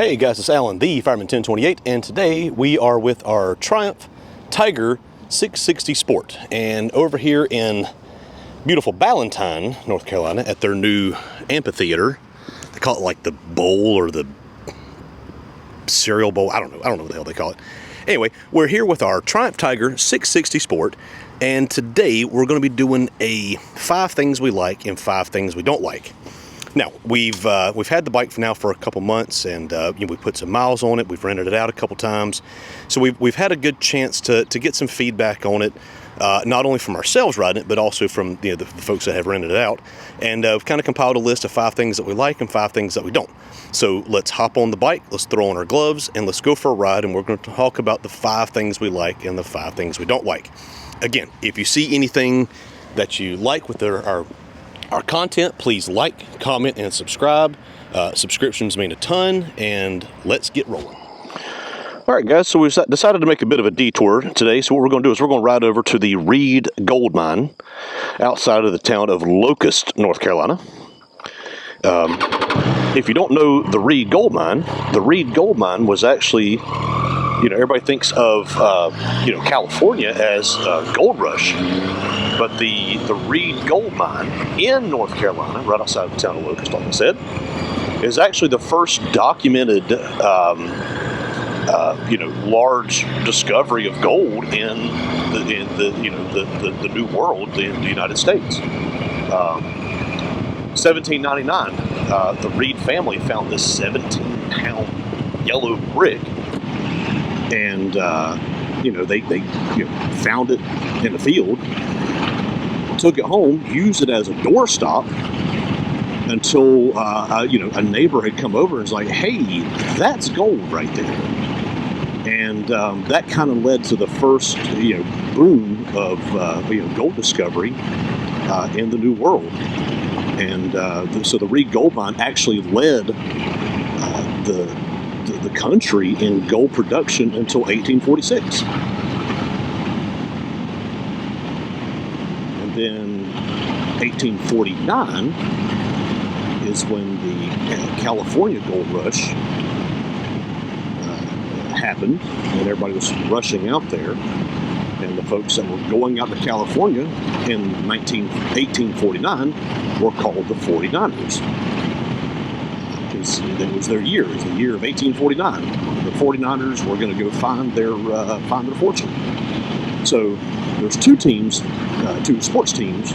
Hey guys, it's Alan, the Fireman 1028, and today we are with our Triumph Tiger 660 Sport. And over here in beautiful Ballantyne, North Carolina, at their new amphitheater, they call it like the bowl or the cereal bowl. I don't know what the hell they call it. Anyway, we're here with our Triumph Tiger 660 Sport, and today we're going to be doing a 5 things we like and 5 things we don't like. Now, we've had the bike for a couple months, and we put some miles on it. We've rented it out a couple times, so we've had a good chance to get some feedback on it, not only from ourselves riding it, but also from the folks that have rented it out. And we've kind of compiled a list of 5 things that we like and 5 things that we don't. So let's hop on the bike, let's throw on our gloves, and let's go for a ride. And we're going to talk about the 5 things we like and the 5 things we don't like. Again, if you see anything that you like with our content, please like, comment, and subscribe. Subscriptions mean a ton, and let's get rolling. All right, guys, so we've decided to make a bit of a detour today. So what we're going to do is we're going to ride over to the Reed Gold Mine outside of the town of Locust, North Carolina. If you don't know the Reed Gold Mine was actually, everybody thinks of, California as Gold Rush. But the Reed Gold Mine in North Carolina, right outside of the town of Locust, like I said, is actually the first documented, large discovery of gold in the New World, in the United States. 1799, the Reed family found this 17-pound yellow brick, and they found it in the field. Took it home, used it as a doorstop until a neighbor had come over and was like, "Hey, that's gold right there," and that kind of led to the first boom of gold discovery in the New World. And so the Reed Gold Mine actually led the country in gold production until 1846. Then 1849 is when the California Gold Rush happened, and everybody was rushing out there. And the folks that were going out to California in 1849 were called the 49ers. Because it was their year. It was the year of 1849. The 49ers were going to go find their fortune. So there's 2 sports teams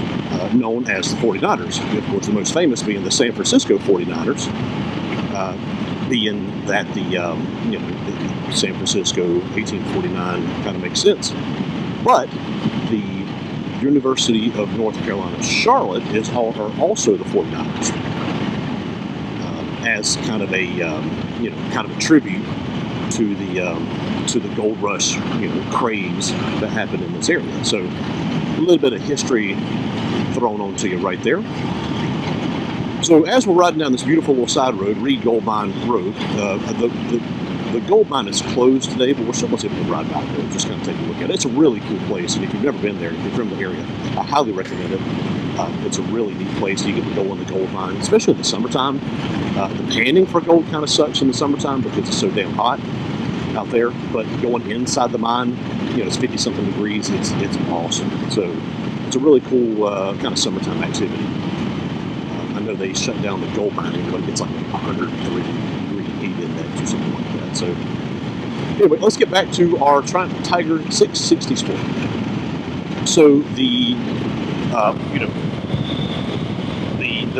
known as the 49ers. Of course, the most famous being the San Francisco 49ers, being that the San Francisco 1849 kind of makes sense. But the University of North Carolina, Charlotte are also the 49ers, as kind of a tribute to the gold rush craze that happened in this area. So a little bit of history thrown onto you right there. So as we're riding down this beautiful little side road, Reed Gold Mine Road, the gold mine is closed today, but we're still able to ride back there, just kind of take a look at it. It's a really cool place, and if you've never been there, if you're from the area, I highly recommend it. It's a really neat place. You get to go in the gold mine, especially in the summertime. The panning for gold kind of sucks in the summertime because it's so damn hot out there, but going inside the mine, it's 50-something degrees. It's awesome. So it's a really cool kind of summertime activity. I know they shut down the gold mining, but it's like 103 degree heat index or something like that. So anyway, let's get back to our Triumph Tiger 660 Sport. So the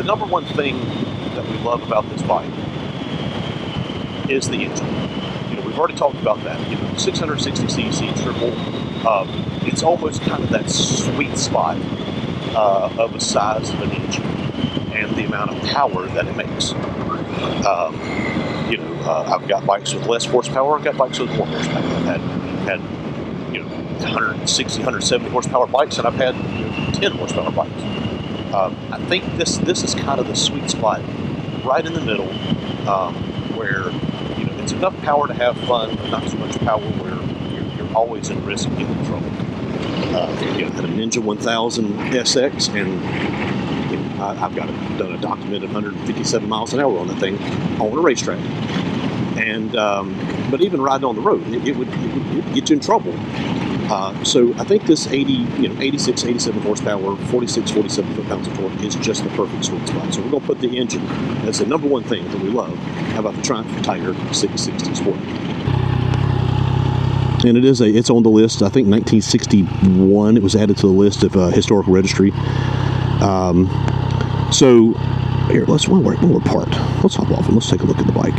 number one thing that we love about this bike is the engine. We've already talked about that. 660cc triple. It's almost kind of that sweet spot of the size of an engine and the amount of power that it makes. I've got bikes with less horsepower. I've got bikes with more horsepower. I've had 160, 170 horsepower bikes, and I've had 10 horsepower bikes. I think this is kind of the sweet spot, right in the middle, where it's enough power to have fun, but not so much power where you're always at risk of getting in trouble. I had a Ninja 1000 SX, and I've done a documented 157 miles an hour on that thing on a racetrack. And but even riding on the road, it would get you in trouble. So I think this 86, 87 horsepower, 46, 47 foot-pounds of torque is just the perfect sweet spot. So we're going to put the engine as the number one thing that we love about the Triumph Tiger 660 Sport. And it's on the list. I think 1961 it was added to the list of historical registry. So here, when we're parked, let's hop off and let's take a look at the bike.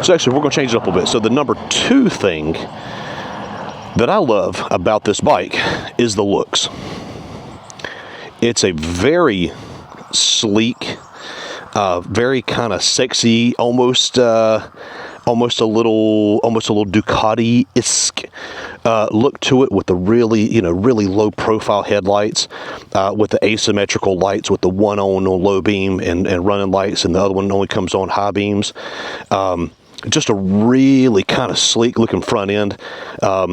So actually, we're going to change it up a little bit. So the number two thing that I love about this bike is the looks. It's a very sleek, very kind of sexy, almost a little Ducati-esque look to it, with the really low profile headlights, with the asymmetrical lights, with the one on low beam and running lights, and the other one only comes on high beams. Just a really kind of sleek looking front end. A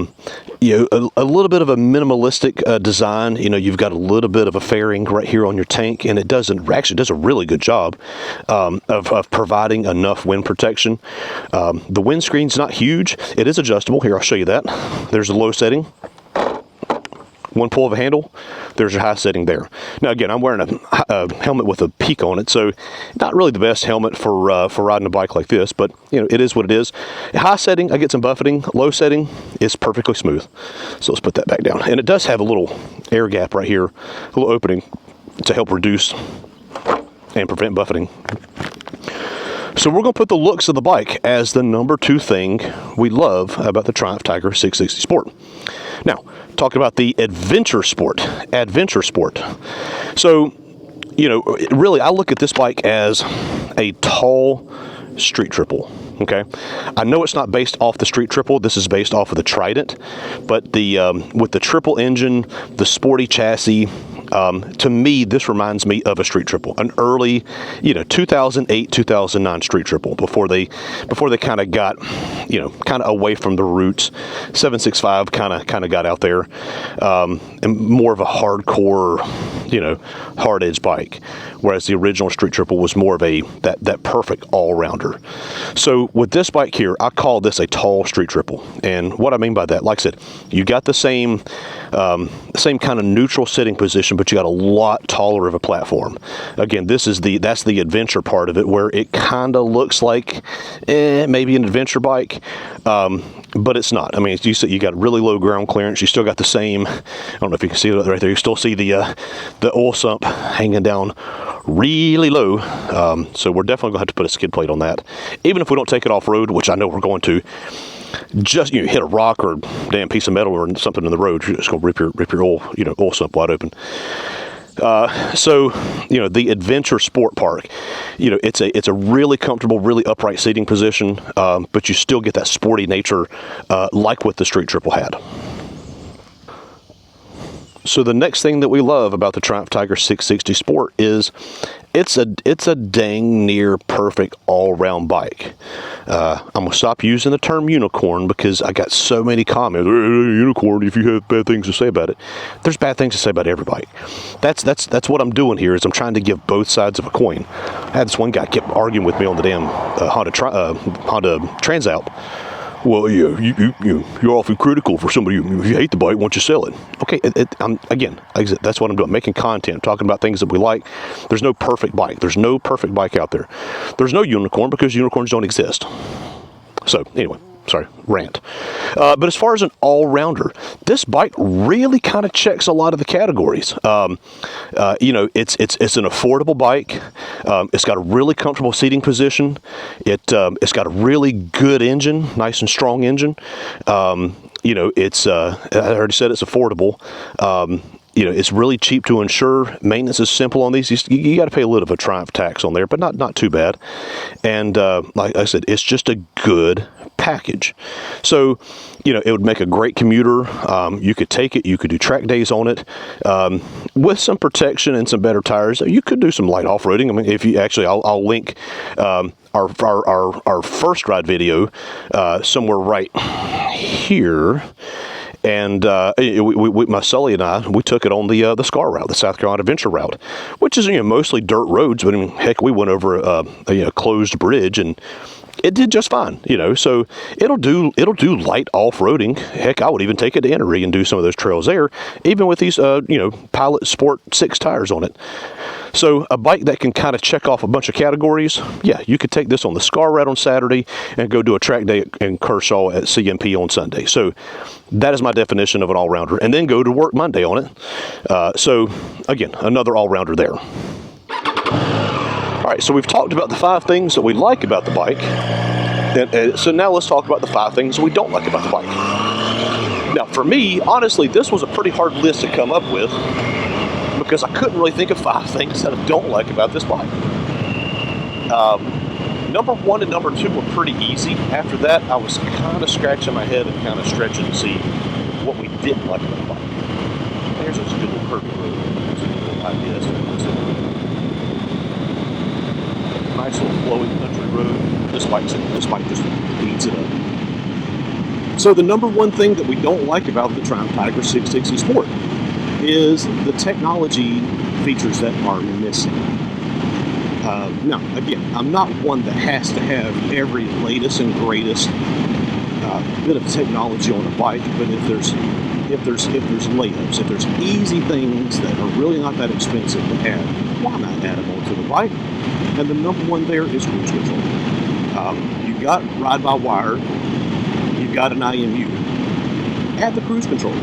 little bit of a minimalistic design. You've got a little bit of a fairing right here on your tank, and it does a really good job of providing enough wind protection. The windscreen's not huge. It is adjustable. Here, I'll show you that. There's a low setting. One pull of a handle, there's your high setting there. Now again, I'm wearing a helmet with a peak on it, so not really the best helmet for riding a bike like this, but it is what it is. High setting, I get some buffeting. Low setting is perfectly smooth. So let's put that back down. And it does have a little air gap right here, a little opening to help reduce and prevent buffeting. So we're going to put the looks of the bike as the number two thing we love about the Triumph Tiger 660 Sport. Now, talking about the Adventure Sport. So, really, I look at this bike as a tall street triple. Okay, I know it's not based off the Street Triple. This is based off of the Trident, but with the triple engine, the sporty chassis. To me, this reminds me of a Street Triple, an early, 2008, 2009 Street Triple, before they kind of got, kind of away from the roots. 765 kind of got out there, and more of a hardcore, hard edge bike, whereas the original Street Triple was more of that perfect all-rounder. So with this bike here, I call this a tall Street Triple, and what I mean by that, like I said, you got the same kind of neutral sitting position, but you got a lot taller of a platform. Again, that's the adventure part of it, where it kind of looks like maybe an adventure bike, but it's not. I mean, you got really low ground clearance. You still got the same. I don't know if you can see it right there. You still see the oil sump hanging down really low. So we're definitely gonna have to put a skid plate on that, even if we don't take it off road, which I know we're going to. Just hit a rock or damn piece of metal or something in the road, you're just gonna rip your oil sump wide open. So the Adventure Sport Park, it's a really comfortable, really upright seating position, but you still get that sporty nature like what the Street Triple had. So the next thing that we love about the Triumph Tiger 660 Sport is it's a dang near perfect all-round bike. I'm gonna stop using the term unicorn because I got so many comments. Unicorn, if you have bad things to say about it. There's bad things to say about every bike. That's what I'm doing here, is I'm trying to give both sides of a coin. I had this one guy kept arguing with me on the damn Honda Transalp. Well, you're awfully critical for somebody. If you hate the bike, why don't you sell it? Okay, again, that's what I'm doing. Making content, talking about things that we like. There's no perfect bike. There's no perfect bike out there. There's no unicorn because unicorns don't exist. So anyway, sorry, rant. But as far as an all-rounder, this bike really kind of checks a lot of the categories. It's an affordable bike. It's got a really comfortable seating position. It's got a really good engine, nice and strong engine. It's I already said it's affordable. It's really cheap to insure. Maintenance is simple on these. You got to pay a little of a Triumph tax on there, but not too bad. And like I said, it's just a good package. So, it would make a great commuter. You could take it. You could do track days on it with some protection and some better tires. You could do some light off-roading. I mean, if you actually, I'll link our first ride video somewhere right here. And my Sully and I, we took it on the SCAR route, the South Carolina Adventure route, which is mostly dirt roads. But I mean, heck, we went over a closed bridge and it did just fine. So it'll do light off-roading. Heck, I would even take it to Enery and do some of those trails there, even with these Pilot Sport 6 tires on it. So a bike that can kind of check off a bunch of categories, yeah, you could take this on the SCAR route on Saturday and go do a track day in Kershaw at CMP on Sunday. So that is my definition of an all-rounder, and then go to work Monday on it. So again, another all-rounder there. All right, so we've talked about the 5 things that we like about the bike. And so now let's talk about the 5 things we don't like about the bike. Now, for me, honestly, this was a pretty hard list to come up with because I couldn't really think of 5 things that I don't like about this bike. Number 1 and number 2 were pretty easy. After that, I was kind of scratching my head and kind of stretching to see what we didn't like about the bike. There's this good little curvy road. There's a little idea. Nice little flowing country road. This bike just beats it up. So the number 1 thing that we don't like about the Triumph Tiger 660 Sport is the technology features that are missing. Now, again, I'm not one that has to have every latest and greatest bit of technology on a bike, but if there's layups, if there's easy things that are really not that expensive to add, why not add them onto the bike? And the number 1 there is cruise control. You got ride-by-wire, you got an IMU. Add the cruise control.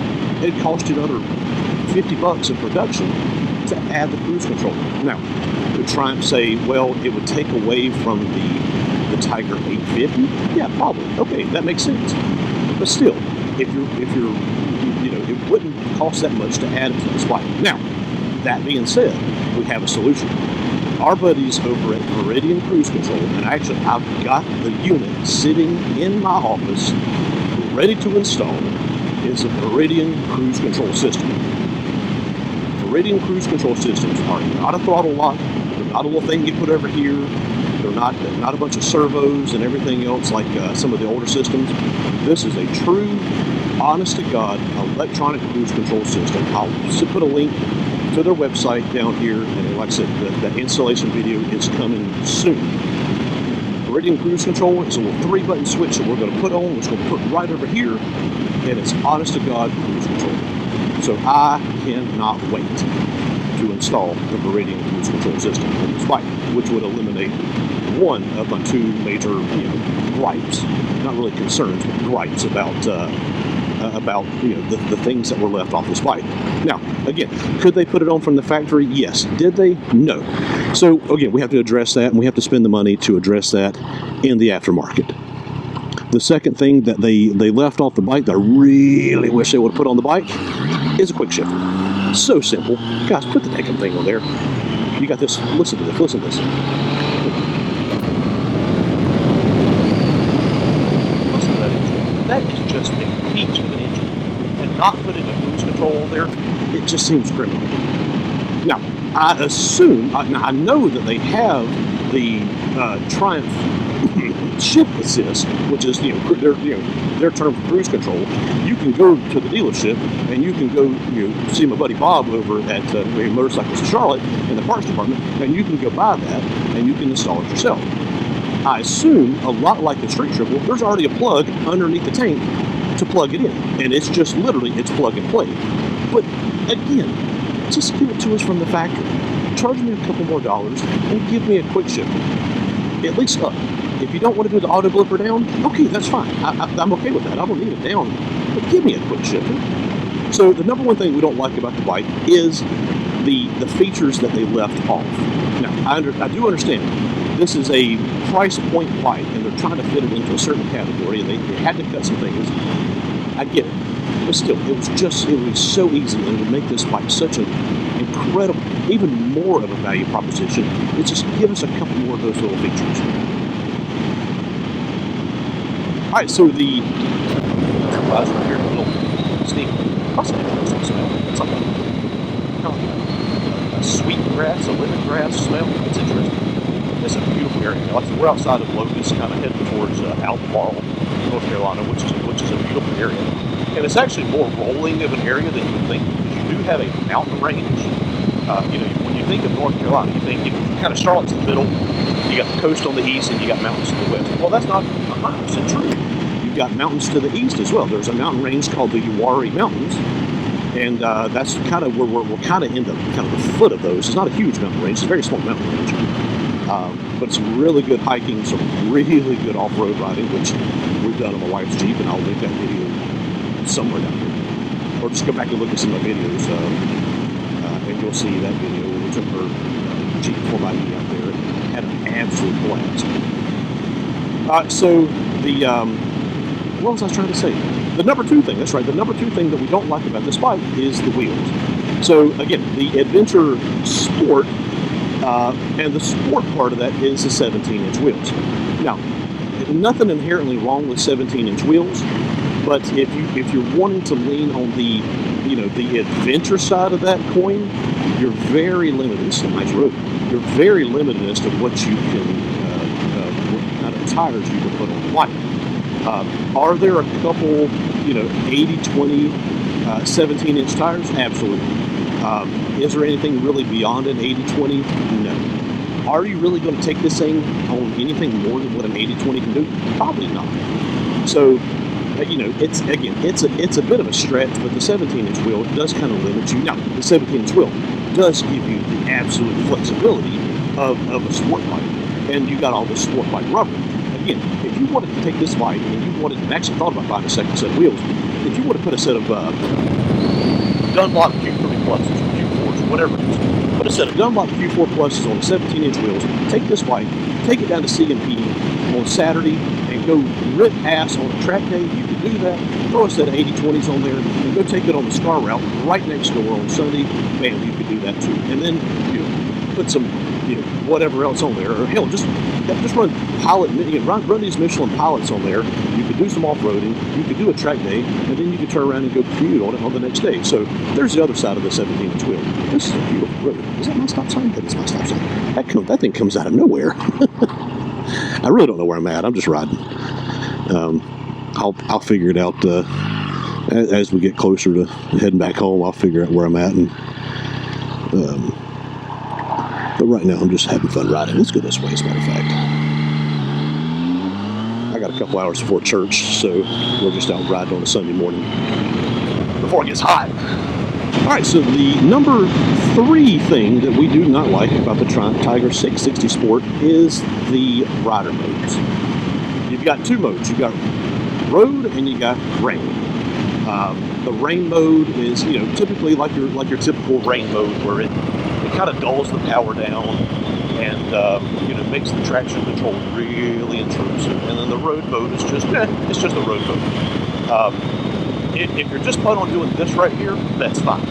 It cost you another $50 in production to add the cruise control. Now, could Triumph say, well, it would take away from the Tiger 850? Yeah, probably. Okay, that makes sense. But still, if you're it wouldn't cost that much to add it to this bike. Now, that being said, we have a solution. Our buddies over at Meridian Cruise Control, and actually I've got the unit sitting in my office ready to install, is a Meridian Cruise Control system. Meridian Cruise Control systems are not a throttle lock, they're not a little thing you put over here, they're not a bunch of servos and everything else like some of the older systems. This is a true, honest-to-God electronic cruise control system. I'll put a link to their website down here, and like I said, the installation video is coming soon. Meridian Cruise Control is a little 3-button switch that we're going to put on, which we're going to put right over here, and it's honest-to-God cruise control. So I cannot wait to install the Meridian Cruise Control system on this bike, which would eliminate one of my 2 major gripes, not really concerns, but gripes about the things that were left off this bike. Now, again, could they put it on from the factory? Yes. Did they? No. So, again, we have to address that, and we have to spend the money to address that in the aftermarket. The second thing that they left off the bike that I really wish they would have put on the bike is a quick shifter. So simple. Guys, put the damn thing on there. You got this. Listen to this. Listen to this. Listen to that engine. That is just a peach of an engine. And not putting a cruise control on there, it just seems criminal. Now, I assume, I know that they have the Triumph Shift Assist, which is their term for cruise control. You can go to the dealership and you can go see my buddy Bob over at Motorcycles of Charlotte in the parts department, and you can go buy that and you can install it yourself. I assume a lot like the Street Triple, there's already a plug underneath the tank to plug it in, and it's just literally it's plug and play. But again, just give it to us from the factory. Charge me a couple more dollars and give me a quick shifter, at least up. If you don't want to do the auto blipper down, okay, that's fine. I'm okay with that. I don't need it down, but give me a quick shifter. So the number 1 thing we don't like about the bike is the features that they left off. Now, I do understand this is a price point bike, and they're trying to fit it into a certain category, and they had to cut some things. I get it, but still, it was so easy, and it would make this bike such an incredible, even more of a value proposition. It's just give us a couple more of those little features. All right, so the right here, a little steam. It's like a sweet grass, a lemongrass smell. It's interesting. It's a beautiful area. Like we're outside of Locust, kind of heading towards Albemarle, North Carolina, which is a beautiful area. And it's actually more rolling of an area than you would think, because you do have a mountain range. When you think of North Carolina, you think it kind of starts in the middle. You got the coast on the east, and you got mountains to the west. Well, that's not 100% true. You've got mountains to the east as well. There's a mountain range called the Uwharrie Mountains, and that's kind of where we're kind of in the the foot of those. It's not a huge mountain range; it's a very small mountain range, but it's really good hiking, some really good off-road riding, which we've done on my wife's Jeep, and I'll link that video somewhere down here, or just go back and look at some of my videos, and you'll see that video where we took her Jeep 4xe out there and had an absolute blast. So the what was I trying to say? The number two thing, that's right, the number two thing that we don't like about this bike is the wheels. So again, the adventure sport, and the sport part of that is the 17-inch wheels. Now, nothing inherently wrong with 17-inch wheels, but if you're wanting to lean on the the adventure side of that coin, you're very limited. This is a nice road. You're very limited as to what you can, what kind of tires you can put on the bike. Are there a couple, 80/20, 17-inch tires? Absolutely. Is there anything really beyond an 80/20? No. Are you really going to take this thing on anything more than what an 80/20 can do? Probably not. So, it's a bit of a stretch, but the 17-inch wheel does kind of limit you. Now, the 17-inch wheel does give you the absolute flexibility of a sport bike, and you got all the sport bike rubber. Again, if you wanted to take this bike and you wanted, and actually thought about buying a second set of wheels, if you want to put a set of Dunlop Q3 Pluses or Q4s, whatever it is, put a set of Dunlop Q4 Pluses on 17-inch wheels, take this bike, take it down to C&P on Saturday, and go rip ass on a track day, you can do that. Throw a set of 80/20s on there, and go take it on the Scar Route right next door on Sunday. Bam, you can do that too. And then put some whatever else on there, or hell, just run pilot, run these Michelin pilots on there. You could do some off-roading, you could do a track day, and then you could turn around and go commute on it on the next day. So there's the other side of the 17-inch wheel. This is a beautiful road. Is that my stop sign? That is my stop sign. That thing comes out of nowhere. I really don't know where I'm at. I'm just riding. I'll figure it out as we get closer to heading back home. I'll figure out where I'm at, and but right now I'm just having fun riding. Let's go this way, as a matter of fact. I got a couple hours before church, so we're just out riding on a Sunday morning before it gets hot. All right, so the number 3 thing that we do not like about the Triumph Tiger 660 Sport is the rider modes. You've got 2 modes. You've got road and you got rain. The rain mode is, typically like your typical rain mode, where it kind of dulls the power down and makes the traction control really intrusive. And then the road mode is just it's just a road mode. If you're just planning on doing this right here, that's fine.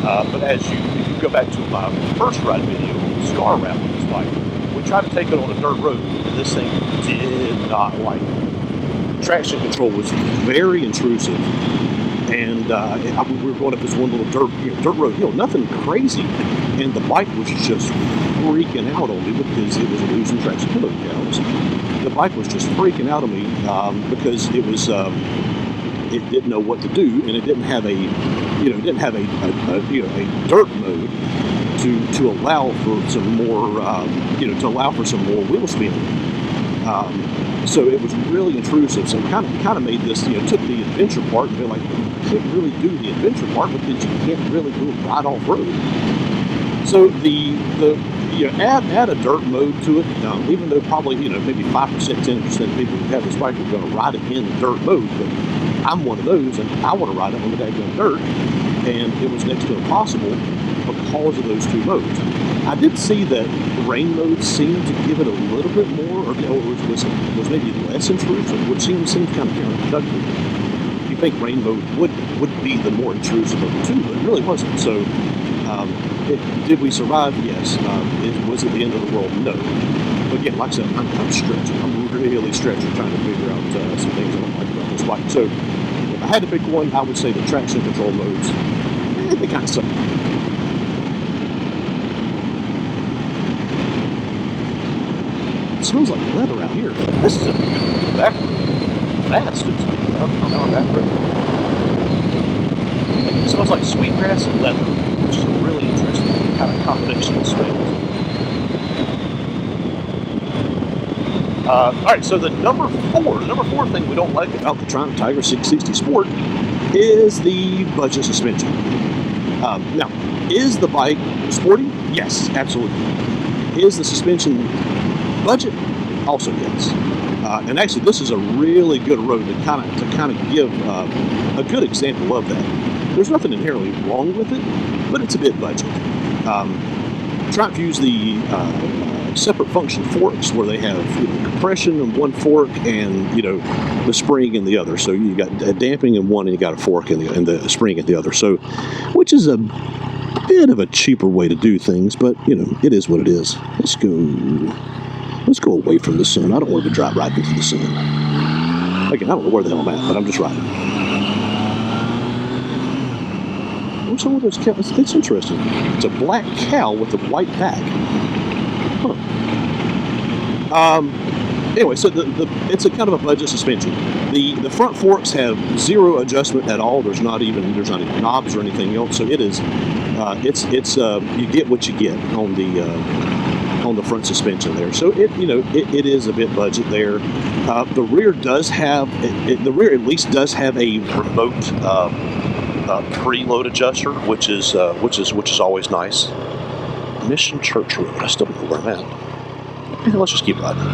But if you go back to my first ride video on the Scar Route with this bike, we tried to take it on a dirt road, and this thing did not like it. Traction control was very intrusive, and we were going up this one little dirt road, nothing crazy, and the bike was just freaking out on me because it was losing traction kilograms. The bike was just freaking out on me because it was. It didn't know what to do, and it didn't have a dirt mode to allow for some more wheel spin. So it was really intrusive. So it kind of made this, took the adventure part and be like, you can't really do the adventure part because you can't really go ride off road. So add a dirt mode to it, even though probably maybe 5%, 10% of people who have this bike are going to ride it in dirt mode, but I'm one of those, and I want to ride it on the daggone dirt, and it was next to impossible because of those 2 modes. I did see that the rain mode seemed to give it a little bit more, or was maybe less intrusive, which seems kind of counterproductive. You think rain mode would be the more intrusive of the 2, but it really wasn't. So, did we survive? Yes. Was it the end of the world? No. But again, like I said, I'm stretching. I'm really stretching, trying to figure out some things I don't like about this bike. So, if I had to pick one, I would say the traction control modes. They kind of suck. It smells like leather out here. This is a beautiful back road. That's just on that road. It smells like sweetgrass and leather, which is a really interesting kind of combination of smells. All right, so the number four thing we don't like about the Triumph Tiger 660 Sport is the budget suspension. Now, is the bike sporty? Yes, absolutely. Is the suspension budget? Also yes. And actually, this is a really good road to kind of give a good example of that. There's nothing inherently wrong with it, but it's a bit budget. Triumph use the separate function forks where they have compression in one fork and the spring in the other. So you got a damping in one and you got a fork in the spring in the other. So, which is a bit of a cheaper way to do things, but it is what it is. Let's go away from the sun. I don't want to drive right into the sun. Again, I don't know where the hell I'm at, but I'm just riding. What's some of those cows? That's interesting. It's a black cow with a white back. Anyway, so it's a kind of a budget suspension. The front forks have zero adjustment at all. There's not even knobs or anything else. So it is you get what you get on the front suspension there. So it is a bit budget there. The rear does have the rear at least does have a remote preload adjuster, which is always nice. Mission Church Road. I still don't know where I'm at. Let's just keep riding.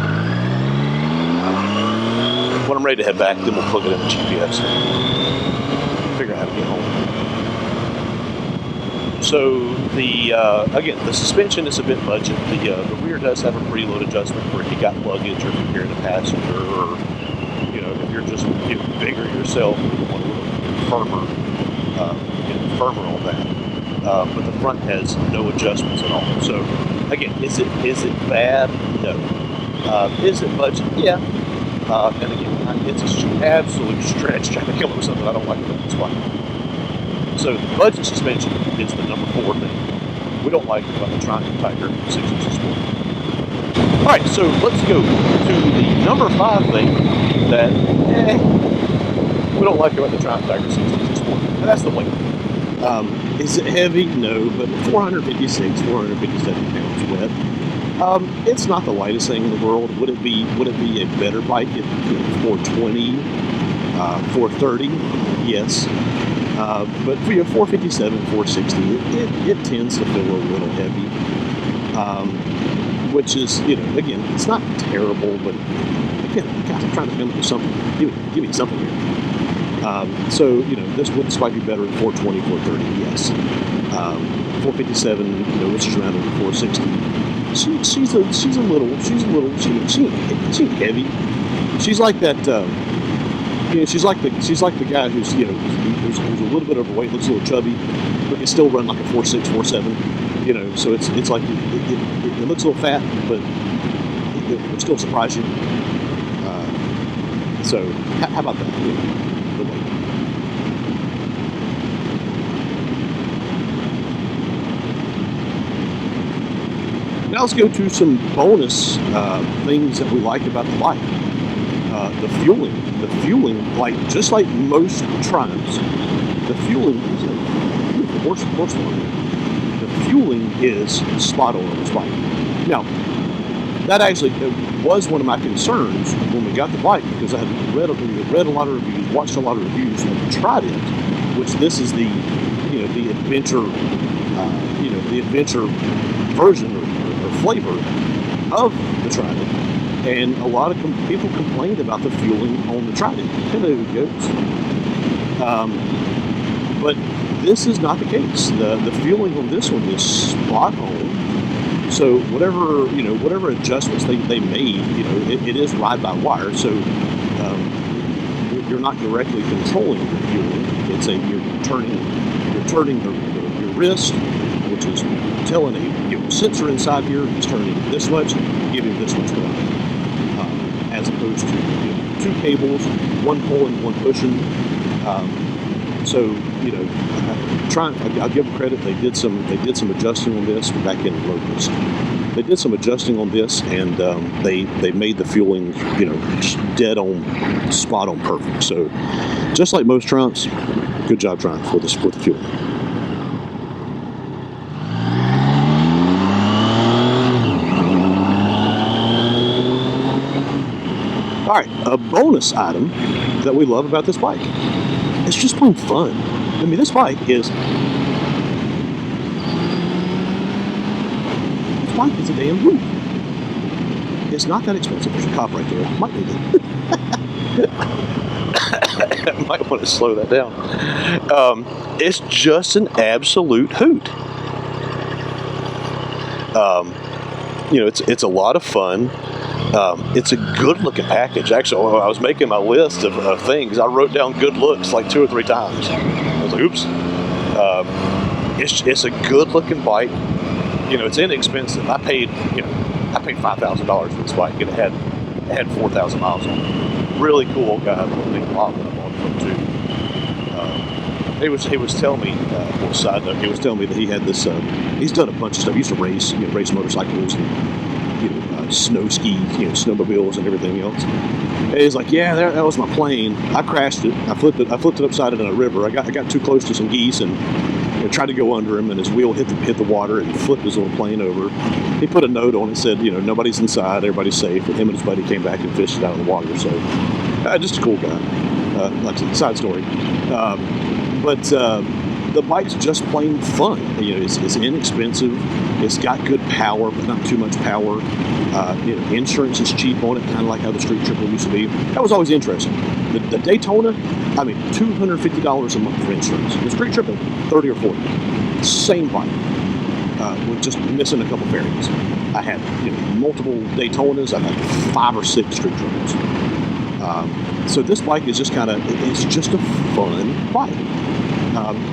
When I'm ready to head back, then we'll plug it in the GPS and figure out how to get home. So again, the suspension is a bit budget. The rear does have a preload adjustment for if you got luggage or if you're carrying a passenger, or if you're just bigger yourself, you want a little firmer on that. But the front has no adjustments at all. So again, is it bad? No. Is it budget? Yeah. And again, it's an absolute stretch trying to come up with something I don't like about this bike. So the budget suspension is the number 4 thing we don't like about the Triumph Tiger 660 Sport. All right, so let's go to the number 5 thing that we don't like about the Triumph Tiger 660 Sport, and that's the weight. Is it heavy? No, but 457 pounds wet. It's not the lightest thing in the world. Would it be a better bike at 420, 430? Yes. But for your 457, 460, it tends to feel a little heavy. Which is, again, it's not terrible, but again, guys, I'm trying to come up with something. Give me something here. So, this would be better at 420, 430, yes. 457, which is around 460. She's a little heavy. She's like that. She's like the guy who's a little bit overweight, looks a little chubby, but can still run like a 4.6, 4.7. So it's like it looks a little fat, but it will still surprise you. So how about that? The weight. Now let's go to some bonus things that we like about the bike. The fueling, just like most Triumphs, the fueling is the fueling is spot on this bike. Now, that actually was one of my concerns when we got the bike, because I had read a lot of reviews, watched a lot of reviews, and tried it. Which this is the adventure, the adventure version or flavor of the Trident. And a lot of people complained about the fueling on the Trident. And there it goes. But this is not the case. The fueling on this one is spot on. So whatever adjustments they made, it is ride by wire. So you're not directly controlling the fueling. It's you're turning your wrist, which is telling a sensor inside here is turning this much, giving this much power. As opposed to 2 cables, 1 pulling, 1 pushing. I'll give them credit. They did some adjusting on this back in Locust. They did some adjusting on this, and they made the fueling, just dead on, spot on, perfect. So, just like most Triumphs, good job Triumph with the fueling. All right, a bonus item that we love about this bike, it's just plain fun. I mean, this bike is a damn hoot. It's not that expensive. There's a cop right there. Might need it. I might want to slow that down. It's just an absolute hoot. It's a lot of fun. It's a good-looking package. Actually, when I was making my list of things, I wrote down good looks like 2 or 3 times. I was like, oops. It's a good-looking bike. It's inexpensive. I paid $5,000 for this bike, and it had 4,000 miles on it. Really cool guy. Really lot when I bought it from too. He was telling me, side note, he was telling me that he had this. He's done a bunch of stuff. He used to race motorcycles and snow skis, snowmobiles and everything else. And he's like, yeah, that was my plane. I crashed it. I flipped it upside down in a river. I got too close to some geese and tried to go under him, and his wheel hit the water and flipped his little plane over. He put a note on it, said, nobody's inside, everybody's safe. And him and his buddy came back and fished it out of the water. So, just a cool guy. Like I said, side story. But the bike's just plain fun. It's inexpensive. It's got good power, but not too much power. Insurance is cheap on it, kind of like how the Street Triple used to be. That was always interesting. The Daytona, $250 a month for insurance. The Street Triple, $30 or $40. Same bike, with just missing a couple bearings. I had multiple Daytonas. I had 5 or 6 Street Triples. So this bike is it's just a fun bike.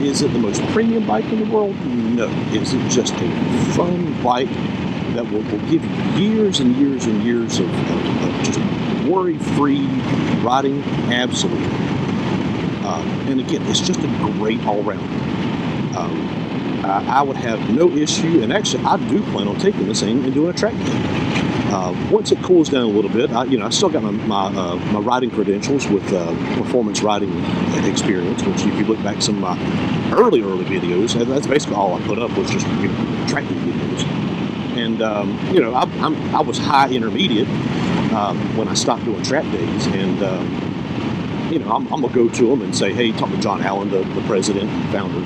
Is it the most premium bike in the world? No. Is it just a fun bike that will give you years and years and years of just worry-free riding? Absolutely. And again, it's just a great all-round. I would have no issue, and actually I do plan on taking this thing and doing a track day. Once it cools down a little bit, I still got my riding credentials with performance riding experience, which if you look back some of my early videos, that's basically all I put up was just track day videos. And I was high intermediate when I stopped doing track days, and I'm gonna go to them and say, hey, talk to John Allen, the president and founder,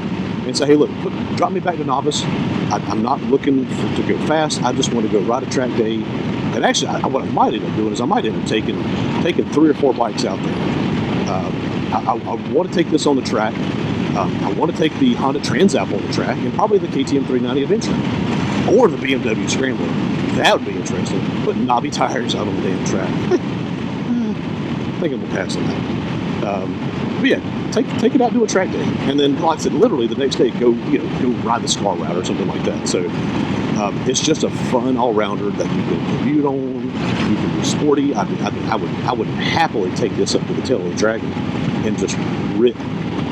and say, hey, look, drop me back to novice. I'm not looking to go fast. I just want to go ride a track day. And actually, what I might end up doing is I might end up taking 3 or 4 bikes out there. I want to take this on the track. I want to take the Honda Transalp on the track, and probably the KTM 390 Adventure, or the BMW Scrambler. That would be interesting. Put knobby tires out on the damn track. I think I'm gonna pass on that. But yeah, take it out, do a track day, and then, like I said, literally the next day go ride the Scar Route or something like that. So it's just a fun all-rounder that you can commute on. You can be sporty. I would happily take this up to the tail of the dragon and just rip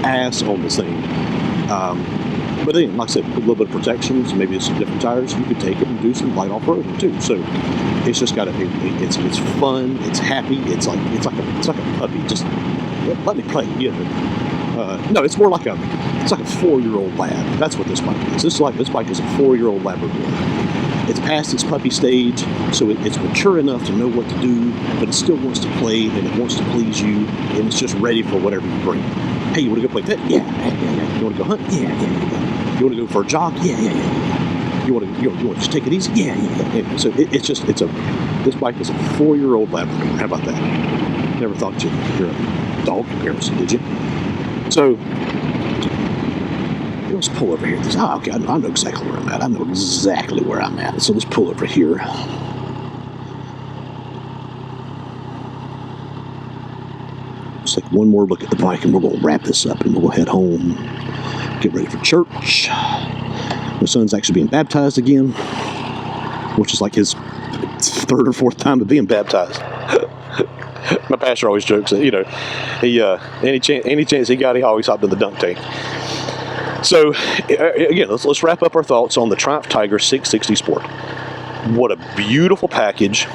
ass on this thing. But then, like I said, a little bit of protections, maybe some different tires. You could take it and do some light off-roading too. So it's just got it's fun. It's happy. It's like a puppy. Just let me play. No, it's more like a 4-year-old lab. That's what this bike is. This bike is a 4-year-old Labrador. It's past its puppy stage, so it's mature enough to know what to do, but it still wants to play and it wants to please you, and it's just ready for whatever you bring. Hey, you want to go play pet? Yeah. You want to go hunt? Yeah. You want to go for a jog? Yeah. You want to just take it easy? Yeah. So this bike is a 4-year-old Labrador. How about that? Never thought you'd hear a dog comparison, did you? So let's pull over here. Okay, I know exactly where I'm at. So let's pull over here. Let's take one more look at the bike, and we're going to wrap this up, and we'll head home, get ready for church. My son's actually being baptized again, which is like his 3rd or 4th time of being baptized. My pastor always jokes that, he any chance he got, he always hopped in the dunk tank. So again, let's wrap up our thoughts on the Triumph Tiger 660 Sport. What a beautiful package.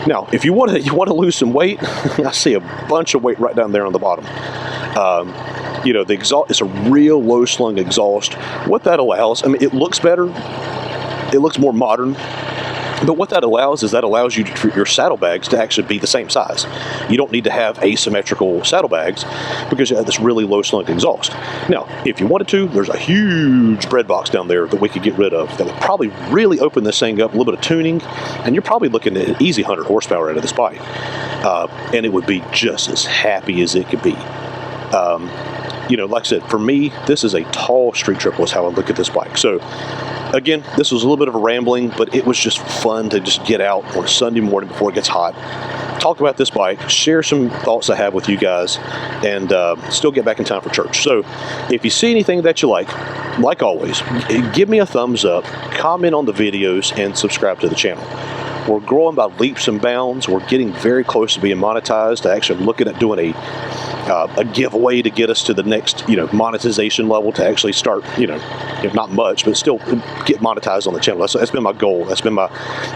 Now, if you want to lose some weight, I see a bunch of weight right down there on the bottom. You know, the exhaust, it's a real low slung exhaust. What that allows, I mean, it looks better, it looks more modern, but what that allows is you for your saddlebags to actually be the same size. You don't need to have asymmetrical saddlebags because you have this really low slung exhaust. Now, if you wanted to, there's a huge bread box down there that we could get rid of that would probably really open this thing up, a little bit of tuning, and you're probably looking at an easy 100 horsepower out of this bike. And it would be just as happy as it could be. You know, like I said, for me, this is a tall street triple is how I look at this bike. So again, this was a little bit of a rambling, but it was just fun to just get out on a Sunday morning before it gets hot, talk about this bike, share some thoughts I have with you guys, and still get back in time for church. So if you see anything that you like always, give me a thumbs up, comment on the videos, and subscribe to the channel. We're growing by leaps and bounds. We're getting very close to being monetized. I actually looking at doing a giveaway to get us to the next, you know, monetization level to actually start, you know, not much, but still get monetized on the channel. That's been my goal. That's been my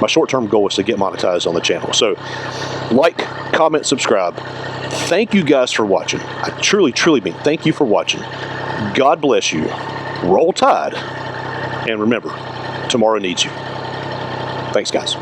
short-term goal, is to get monetized on the channel. So like, comment, subscribe. Thank you guys for watching. I truly, truly mean thank you for watching. God bless you. Roll Tide. And remember, tomorrow needs you. Thanks, guys.